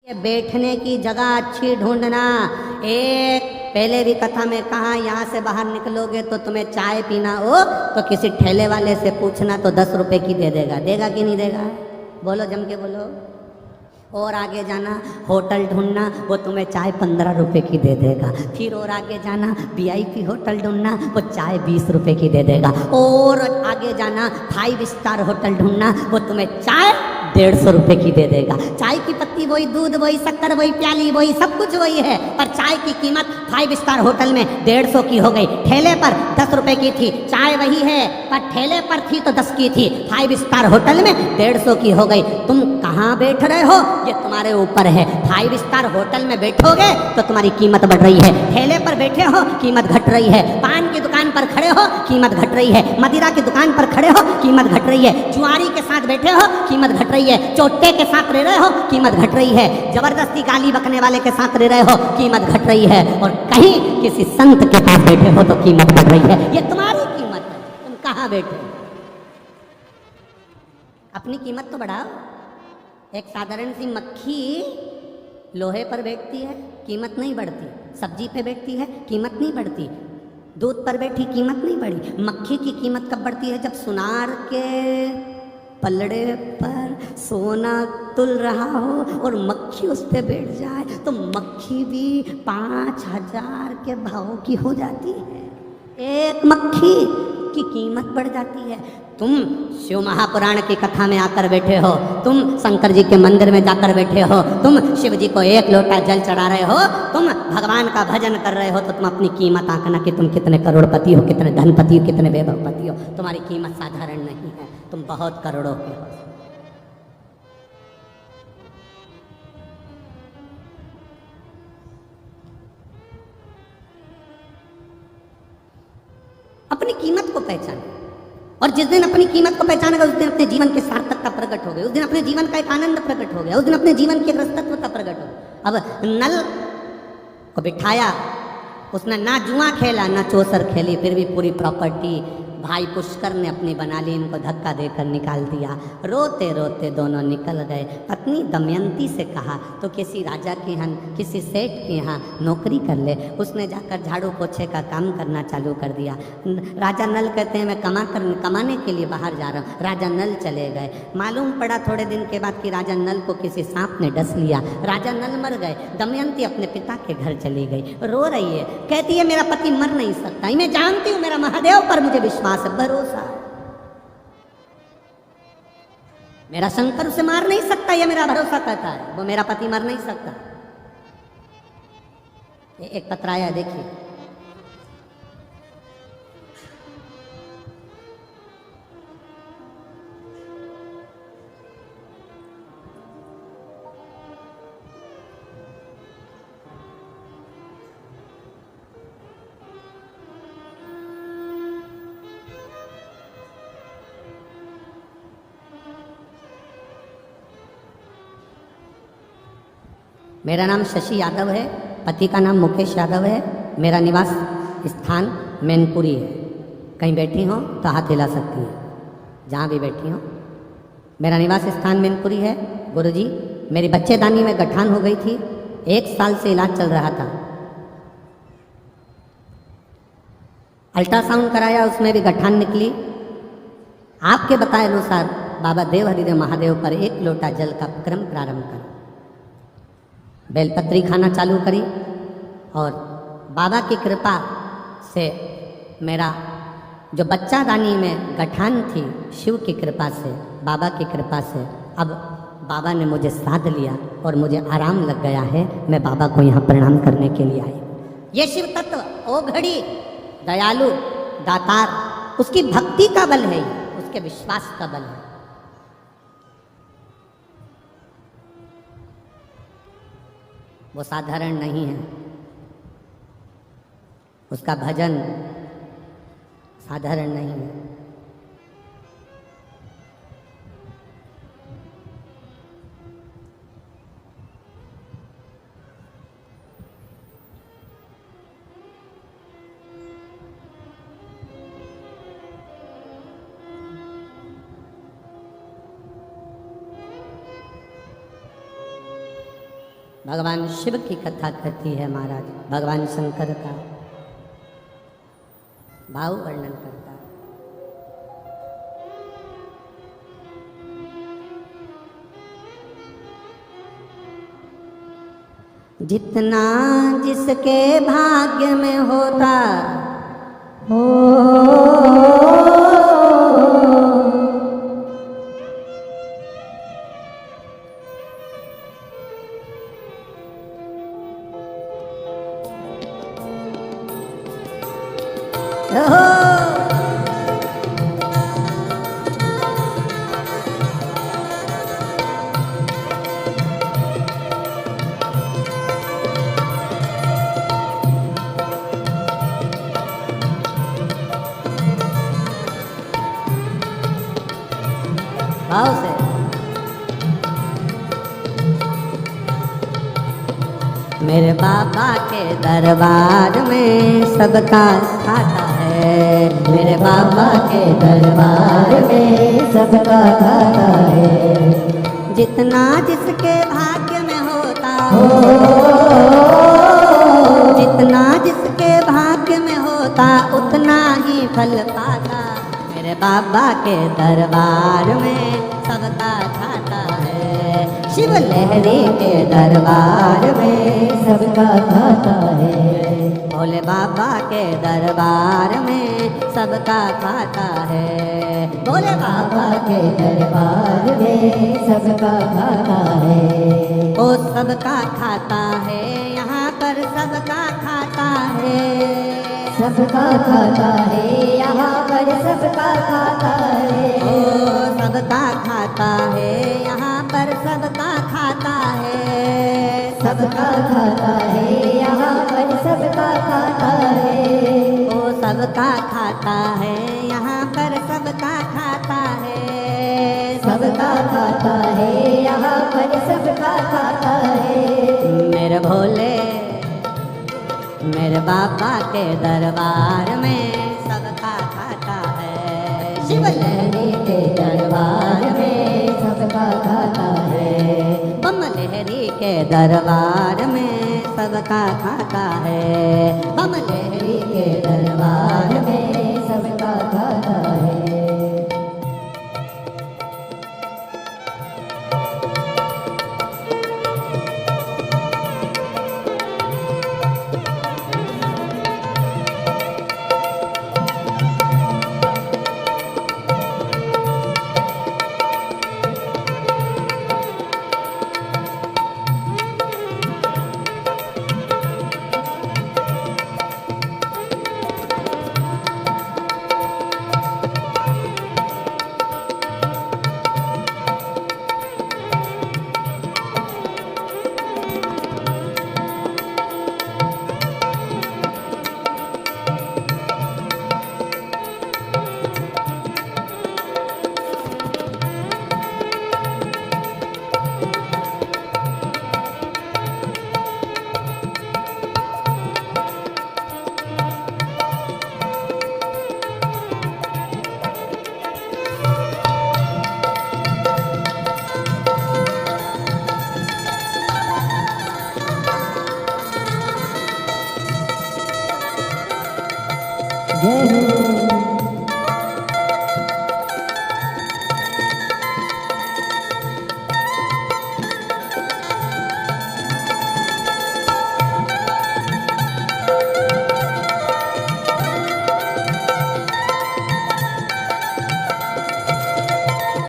ये बैठने की जगह अच्छी ढूंढना। एक पहले भी कथा में कहा, यहाँ से बाहर निकलोगे तो तुम्हें चाय पीना हो तो किसी ठेले वाले से पूछना तो 10 रुपए की दे देगा। देगा कि नहीं देगा? बोलो, जम के बोलो। और आगे जाना, होटल ढूंढना, वो तुम्हें चाय 15 रुपए की दे देगा। फिर और आगे जाना, वीआईपी होटल ढूंढना, वो चाय 20 रुपए की दे देगा। और आगे जाना, 5 स्टार होटल ढूंढना, वो तुम्हें चाय 150 रुपए की दे देगा। चाय की पत्ती वही, दूध वही, शक्कर वही, प्याली वही, सब कुछ वही है, पर चाय की कीमत 5 स्टार होटल में 150 की हो गई। ठेले पर 10 रुपए की थी, चाय वही है, पर ठेले पर थी तो 10 की थी, 5 स्टार होटल में 150 की हो गई। तुम कहाँ बैठ रहे हो ये तुम्हारे ऊपर है। 5 स्टार होटल में बैठोगे तो तुम्हारी कीमत बढ़ रही है, ठेले पर बैठे हो कीमत घट रही है, पान की दुकान पर खड़े हो कीमत घट रही है, मदिरा की दुकान पर खड़े हो कीमत घट रही है, जुआरी के साथ बैठे हो कीमत घट रही है, चोटे के साथ रह रहे हो कीमत घट रही है, जबरदस्ती गाली बकने वाले के साथ रह रहे हो कीमत घट रही है, और कहीं किसी संत के पास बैठे हो तो कीमत बढ़ रही है। ये तुम्हारी कीमत है, तुम कहाँ बैठे? अपनी कीमत तो बढ़ाओ। एक साधारण सी मक्खी लोहे पर बैठती है, कीमत नहीं बढ़ती। सब्जी पे बैठती है, कीमत नहीं बढ़ती। दूध पर बैठी, कीमत नहीं बढ़ी। मक्खी की कीमत कब बढ़ती है? जब सुनार के पलड़े पर सोना तुल रहा हो और मक्खी उस पर बैठ जाए तो मक्खी भी 5000 के भाव की हो जाती है। एक मक्खी की कीमत बढ़ जाती है। तुम शिव महापुराण की कथा में आकर बैठे हो, तुम शंकर जी के मंदिर में जाकर बैठे हो, तुम शिव जी को 1 लोटा जल चढ़ा रहे हो, तुम भगवान का भजन कर रहे हो, तो तुम अपनी कीमत आंकना कि तुम कितने करोड़पति हो, कितने धनपति हो, कितने वैभवपति हो। तुम्हारी कीमत साधारण नहीं है, तुम बहुत करोड़ों के हो। अपनी कीमत को पहचानो, और जिस दिन अपनी कीमत को पहचानेगा उस दिन अपने जीवन के सार्थकता प्रकट हो गई, उस दिन अपने जीवन का एक आनंद प्रकट हो गया, उस दिन अपने जीवन की रसतत्वता प्रकट हो गई। अब नल को बिठाया, उसने ना जुआ खेला ना चौसर खेली, फिर भी पूरी प्रॉपर्टी भाई पुष्कर ने अपनी बना ली, इनको धक्का देकर निकाल दिया। रोते रोते दोनों निकल गए। पत्नी दमयंती से कहा तो किसी राजा के यहाँ, किसी सेठ के यहाँ नौकरी कर ले। उसने जाकर झाड़ू पोछे का काम करना चालू कर दिया। राजा नल कहते हैं मैं कमाने के लिए बाहर जा रहा हूँ। राजा नल चले गए। मालूम पड़ा थोड़े दिन के बाद कि राजा नल को किसी सांप ने डस लिया। राजा नल मर गए। दमयंती अपने पिता के घर चली गई, रो रही है, कहती है मेरा पति मर नहीं सकता, मैं जानती हूँ मेरा महादेव पर मुझे विश्वास, भरोसा, मेरा शंकर उसे मार नहीं सकता, ये मेरा भरोसा कहता है, वो मेरा पति मर नहीं सकता। ये एक पत्र आया, देखिए। मेरा नाम शशि यादव है, पति का नाम मुकेश यादव है। मेरा निवास स्थान मैनपुरी है। कहीं बैठी हो तो हाथ हिला सकती है, जहाँ भी बैठी हो। मेरा निवास स्थान मैनपुरी है। गुरुजी, मेरी बच्चेदानी में गठान हो गई थी, 1 साल से इलाज चल रहा था। अल्ट्रासाउंड कराया, उसमें भी गठान निकली। आपके बताए अनुसार बाबा देव हरिदेव महादेव पर 1 लोटा जल का क्रम प्रारंभ कर बेलपत्री खाना चालू करी, और बाबा की कृपा से मेरा जो बच्चादानी में गठान थी, शिव की कृपा से, बाबा की कृपा से, अब बाबा ने मुझे साध लिया और मुझे आराम लग गया है। मैं बाबा को यहाँ प्रणाम करने के लिए आई। ये शिव तत्व, ओ घड़ी, दयालु, दातार, उसकी भक्ति का बल है, उसके विश्वास का बल है। वो साधारण नहीं है, उसका भजन साधारण नहीं है। भगवान शिव की कथा करती है महाराज। भगवान शंकर का भाव वर्णन करता है। जितना जिसके भाग्य में होता हो, भाव से मेरे बाबा के दरबार में सबका खाता है। मेरे बाबा के दरबार में सबका खाता है। जितना जिसके भाग्य में होता हो, जितना जिसके भाग्य में होता उतना ही फल पाता। मेरे बाबा के दरबार में सबका खाता है। शिव लहरी के दरबार में सबका खाता है। भोले बाबा के दरबार में सबका खाता है। भोले बाबा के दरबार में सबका खाता है। ओ सबका खाता है, यहाँ पर सबका खाता है। सबका खाता है, यहाँ पर सबका खाता है। ओ सबका खाता है, यहाँ पर सबका खाता है। सबका खाता है, यहाँ पर सबका खाता है। ओ सबका खाता है, यहाँ पर सबका खाता है। सबका खाता है, यहाँ पर सबका खाता है। मेरे भोले मेरे बाबा के दरबार में सबका खाता है। शिव लहरी के दरबार में सबका खाता है। बम लहरी के दरबार में सबका खाता है। बम लहरी के दरबार में सबका खाता है। जय